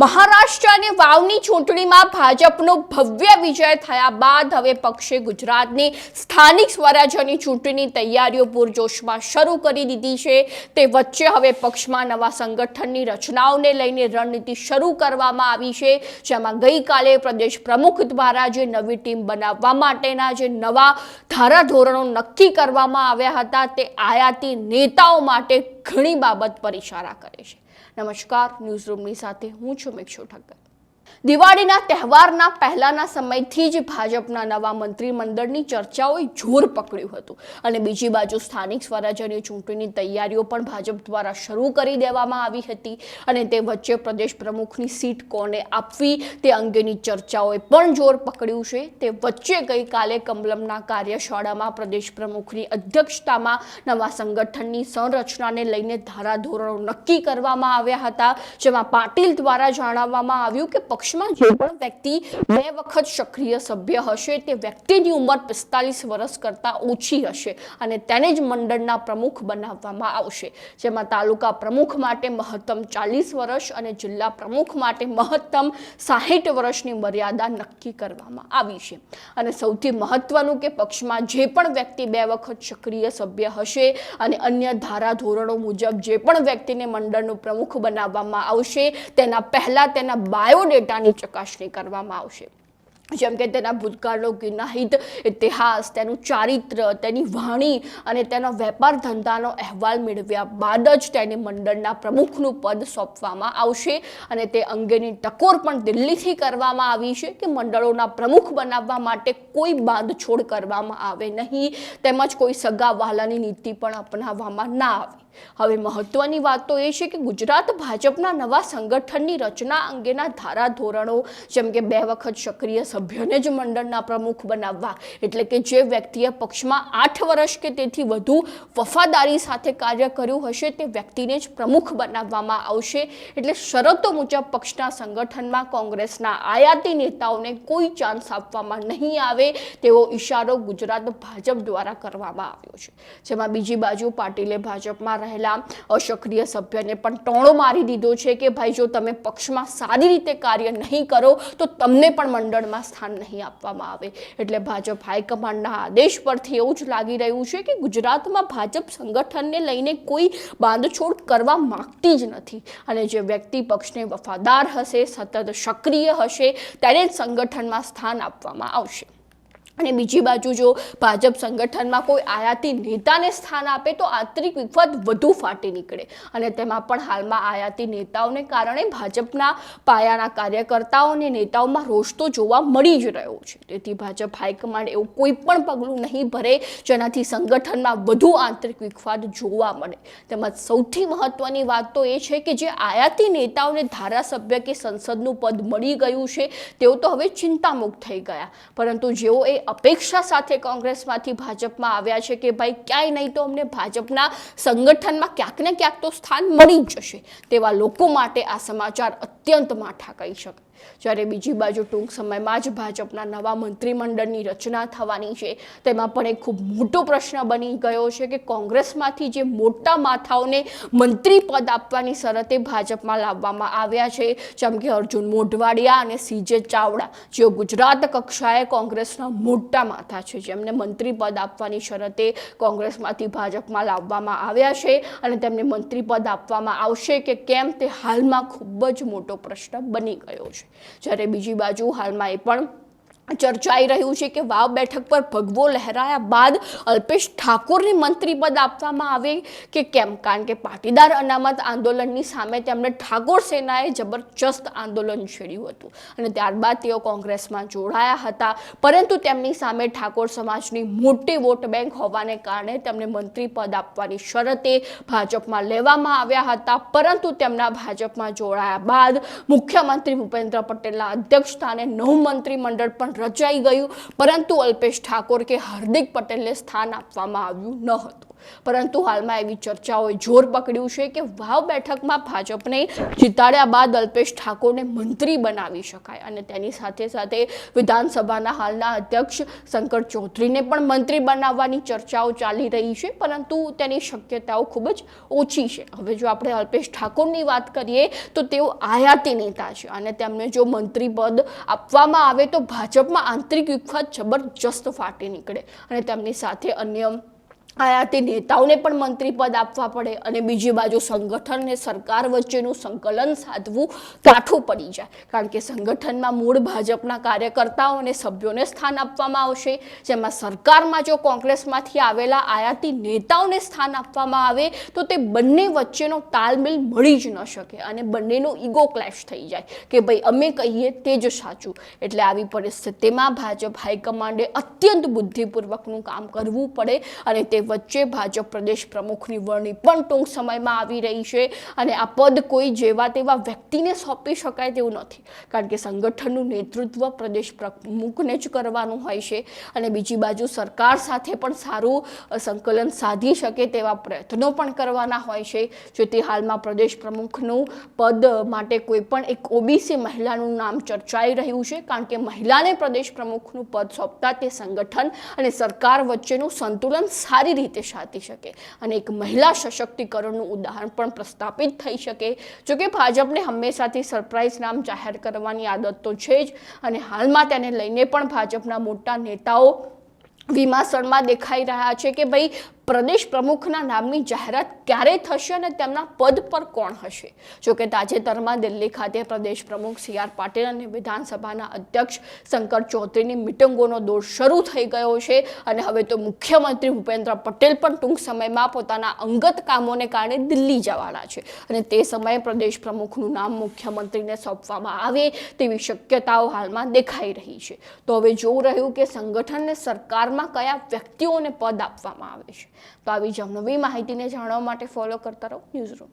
મહારાષ્ટ્ર અને વાવની ચૂંટણીમાં ભાજપનો ભવ્ય વિજય થયા બાદ હવે પક્ષે ગુજરાતની સ્થાનિક સ્વરાજ્યની ચૂંટણીની તૈયારીઓ પૂરજોશમાં શરૂ કરી દીધી છે। તે વચ્ચે હવે પક્ષમાં નવા સંગઠનની રચનાઓને લઈને રણનીતિ શરૂ કરવામાં આવી છે, જેમાં ગઈકાલે પ્રદેશ પ્રમુખ દ્વારા જે નવી ટીમ બનાવવા માટેના જે નવા ધારાધોરણો નક્કી કરવામાં આવ્યા હતા તે આયાતી નેતાઓ માટે ઘણી બાબત પર ઇશારા કરે છે। નમસ્કાર, ન્યૂઝ રૂમની સાથે હું છું મિક્ષુ ઠક્કર। દિવાળીના તહેવારના પહેલાના સમયથી જ ભાજપના નવા મંત્રીમંડળની ચર્ચાઓએ જોર પકડ્યું હતું અને બીજી બાજુ સ્થાનિક સ્વરાજ્યની ચૂંટણીની તૈયારીઓ પણ ભાજપ દ્વારા શરૂ કરી દેવામાં આવી હતી અને તે વચ્ચે પ્રદેશ પ્રમુખની સીટ કોને આપવી તે અંગેની ચર્ચાઓએ પણ જોર પકડ્યું છે। તે વચ્ચે ગઈકાલે કમલમના કાર્યશાળામાં પ્રદેશ પ્રમુખની અધ્યક્ષતામાં નવા સંગઠનની સંરચનાને લઈને ધારાધોરણો નક્કી કરવામાં આવ્યા હતા, જેમાં પાટીલ દ્વારા જણાવવામાં આવ્યું કે પક્ષમાં જે પણ વ્યક્તિ 2 વખત સક્રિય સભ્ય હશે તે વ્યક્તિની ઉંમર 45 વર્ષ કરતાં ઓછી હશે અને તેને જ મંડળના પ્રમુખ બનાવવામાં આવશે, જેમાં તાલુકા પ્રમુખ માટે મહત્તમ 40 વર્ષ અને જિલ્લા પ્રમુખ માટે મહત્તમ 60 વર્ષની મર્યાદા નક્કી કરવામાં આવી છે। અને સૌથી મહત્વનું કે પક્ષમાં જે પણ વ્યક્તિ 2 વખત સક્રિય સભ્ય હશે અને અન્ય ધારાધોરણો મુજબ જે પણ વ્યક્તિને મંડળનું પ્રમુખ બનાવવામાં આવશે તેના પહેલા તેના બાયોડેટાની ચકાસણી કરવામાં આવશે, જેમ કે તેના ભૂતકાળનો ગુનાહિત ઇતિહાસ, તેનું ચારિત્ર, તેની વાણી અને તેનો વેપાર ધંધાનો અહેવાલ મેળવ્યા બાદ જ તેને મંડળના પ્રમુખનું પદ સોંપવામાં આવશે। અને તે અંગેની ટકોર પણ દિલ્હીથી કરવામાં આવી છે કે મંડળોના પ્રમુખ બનાવવા માટે કોઈ બાંધછોડ કરવામાં આવે નહીં, તેમજ કોઈ સગા વહાલાની નીતિ પણ અપનાવવામાં ના આવે। હવે મહત્વની વાત તો એ છે કે ગુજરાત ભાજપના નવા સંગઠનની રચના અંગેના ધારાધોરણો, જેમ કે 2 વખત સક્રિય સભ્યોને જ મંડળના પ્રમુખ બનાવવા, એટલે કે જે વ્યક્તિએ પક્ષમાં 8 વર્ષ કે તેથી વધુ વફાદારી સાથે કાર્ય કર્યું હશે તે વ્યક્તિને જ પ્રમુખ બનાવવામાં આવશે। એટલે શરતો મુજબ પક્ષના સંગઠનમાં કોંગ્રેસના આયાતી નેતાઓને કોઈ ચાન્સ આપવામાં નહીં આવે તેવો ઇશારો ગુજરાત ભાજપ દ્વારા કરવામાં આવ્યો છે, જેમાં બીજી બાજુ પાટીલે ભાજપમાં રહેલા અસક્રિય સભ્યને પણ ટોણો મારી દીધો છે કે ભાઈ જો તમે પક્ષમાં સારી રીતે કાર્ય નહીં કરો તો તમને પણ મંડળમાં સ્થાન નહીં આપવામાં આવે। એટલે ભાજપ હાઈકમાન્ડના આદેશ પરથી એવું જ લાગી રહ્યું છે કે ગુજરાતમાં ભાજપ સંગઠનને લઈને કોઈ બાંધછોડ કરવા માંગતી જ નથી અને જે વ્યક્તિ પક્ષને વફાદાર હશે, સતત સક્રિય હશે તેને જ સંગઠનમાં સ્થાન આપવામાં આવશે। અને બીજી બાજુ જો ભાજપ સંગઠનમાં કોઈ આયાતી નેતાને સ્થાન આપે તો આંતરિક વિવાદ વધુ ફાટી નીકળે અને તેમાં પણ હાલમાં આયાતી નેતાઓને કારણે ભાજપના પાયાના કાર્યકર્તાઓ અને નેતાઓમાં રોષ તો જોવા મળી જ રહ્યો છે। તેથી ભાજપ હાઈકમાન્ડ એવું કોઈ પણ પગલું નહીં ભરે જેનાથી સંગઠનમાં વધુ આંતરિક વિવાદ જોવા મળે। તેમજ સૌથી મહત્વની વાત તો એ છે કે જે આયાતી નેતાઓને ધારાસભ્ય કે સંસદનું પદ મળી ગયું છે તેઓ તો હવે ચિંતામુક્ત થઈ ગયા, પરંતુ જેઓ એ અપેક્ષા સાથે કોંગ્રેસમાંથી ભાજપમાં આવ્યા છે કે ભાઈ ક્યાંય નહીં તો અમને ભાજપના સંગઠનમાં ક્યાંક ને ક્યાંક તો સ્થાન મળી જ જશે, તેવા લોકો માટે આ સમાચાર અત્યંત માઠા કહી શકાય। જ્યારે બીજી બાજુ ટૂંક સમયમાં જ ભાજપના નવા મંત્રીમંડળની રચના થવાની છે, તેમાં પણ એક ખૂબ મોટો પ્રશ્ન બની ગયો છે કે કોંગ્રેસમાંથી જે મોટા માથાઓને મંત્રી પદ આપવાની શરતે ભાજપમાં લાવવામાં આવ્યા છે, જેમ કે અર્જુન મોઢવાડિયા અને CJ ચાવડા, જેઓ ગુજરાત કક્ષાએ કોંગ્રેસના મોટા માથા છે, જેમને મંત્રી પદ આપવાની શરતે કોંગ્રેસમાંથી ભાજપમાં લાવવામાં આવ્યા છે અને તેમને મંત્રી પદ આપવામાં આવશે કે કેમ તે હાલમાં ખૂબ જ મોટો પ્રશ્ન બની ગયો છે। જ્યારે બીજી બાજુ હાલમાં એ પણ ચર્ચાઈ રહ્યું છે કે વાવ બેઠક પર ભગવો લહેરાયા બાદ અલ્પેશ ઠાકોરને મંત્રી પદ આપવામાં આવે કે કેમ, કારણ કે પાટીદાર અનામત આંદોલનની સામે તેમણે ઠાકોર સેનાએ જબરજસ્ત આંદોલન છેડ્યું હતું અને ત્યારબાદ તેઓ કોંગ્રેસમાં જોડાયા હતા, પરંતુ તેમની સામે ઠાકોર સમાજની મોટી વોટ બેંક હોવાને કારણે તેમને મંત્રી પદ આપવાની શરતે ભાજપમાં લેવામાં આવ્યા હતા, પરંતુ તેમના ભાજપમાં જોડાયા બાદ મુખ્યમંત્રી ભૂપેન્દ્ર પટેલના અધ્યક્ષસ્થાને નવું મંત્રીમંડળ પણ રચાઈ ગયું, પરંતુ અલ્પેશ ઠાકોર કે હાર્દિક પટેલને સ્થાન આપવામાં આવ્યું ન હતું। પરંતુ હાલમાં એવી ચર્ચાઓએ જોર પકડ્યું છે કે વાવ બેઠકમાં ભાજપને જીતાડ્યા બાદ અલ્પેશ ઠાકોરને મંત્રી બનાવી શકાય અને તેની સાથે સાથે વિધાનસભાના હાલના અધ્યક્ષ શંકર ચૌધરીને પણ મંત્રી બનાવવાની ચર્ચાઓ ચાલી રહી છે, પરંતુ તેની શક્યતાઓ ખૂબ જ ઓછી છે. હવે જો આપણે અલ્પેશ ઠાકોરની વાત કરીએ તો તેઓ આયાતી નેતા છે અને તેમને જો મંત્રી પદ આપવામાં આવે તો ભાજપમાં આંતરિક વિખવાદ જબરજસ્ત ફાટી નીકળે અને તેમની સાથે અન્ય આયાતી નેતાઓને પણ મંત્રી પદ આપવા પડે અને બીજી બાજુ સંગઠન અને સરકાર વચ્ચેનું સંકલન સાધવું કાઠું પડી જાય, કારણ કે સંગઠનમાં મૂળ ભાજપના કાર્યકર્તાઓ અને સભ્યોને સ્થાન આપવામાં આવશે, જેમાં સરકારમાં જો કોંગ્રેસમાંથી આવેલા આયાતી નેતાઓને સ્થાન આપવામાં આવે તો તે બંને વચ્ચેનો તાલમેલ મળી જ ન શકે અને બંનેનો ઈગો ક્લેશ થઈ જાય કે ભાઈ અમે કહીએ તે જ સાચું. એટલે આવી પરિસ્થિતિમાં ભાજપ હાઈકમાન્ડે અત્યંત બુદ્ધિપૂર્વકનું કામ કરવું પડે અને તે વચ્ચે ભાજપ પ્રદેશ પ્રમુખની વરણી પણ ટૂંક સમયમાં આવી રહી છે અને આ પદ કોઈ જેવા તેવા વ્યક્તિને સોંપી શકાય તેવું નથી, કારણ કે સંગઠનનું નેતૃત્વ પ્રદેશ પ્રમુખને જ કરવાનું હોય છે અને બીજી બાજુ સરકાર સાથે પણ સારું સંકલન સાધી શકે તેવા પ્રયત્નો પણ કરવાના હોય છે. જેથી હાલમાં પ્રદેશ પ્રમુખનું પદ માટે કોઈ પણ એક ઓબીસી મહિલાનું નામ ચર્ચાઈ રહ્યું છે, કારણ કે મહિલાને પ્રદેશ પ્રમુખનું પદ સોંપતા તે સંગઠન અને સરકાર વચ્ચેનું સંતુલન સારી રીતે સાધી શકે અને એક મહિલા સશક્તિકરણનું ઉદાહરણ પણ પ્રસ્થાપિત થઈ શકે. જોકે ભાજપને હંમેશાથી સરપ્રાઇઝ નામ જાહેર કરવાની આદત તો છે જ અને હાલમાં તેને લઈને પણ ભાજપના મોટા નેતાઓ વિમાસણમાં દેખાઈ રહ્યા છે કે ભાઈ પ્રદેશ પ્રમુખના નામની જાહેરાત ક્યારે થશે અને તેમના પદ પર કોણ હશે. જોકે તાજેતરમાં દિલ્હી ખાતે પ્રદેશ પ્રમુખ CR પાટીલ અને વિધાનસભાના અધ્યક્ષ શંકર ચૌધરીની મિટિંગોનો દોર શરૂ થઈ ગયો છે અને હવે તો મુખ્યમંત્રી ભૂપેન્દ્ર પટેલ પણ ટૂંક સમયમાં પોતાના અંગત કામોને કારણે દિલ્હી જવાના છે અને તે સમયે પ્રદેશ પ્રમુખનું નામ મુખ્યમંત્રીને સોંપવામાં આવે તેવી શક્યતાઓ હાલમાં દેખાઈ રહી છે. તો હવે જોવું રહ્યું કે સંગઠનને સરકારમાં કયા વ્યક્તિઓને પદ આપવામાં આવે છે. તો આવી જ નવી માહિતીને જાણવા માટે ફોલો કરતા રહો ન્યૂઝરૂમ.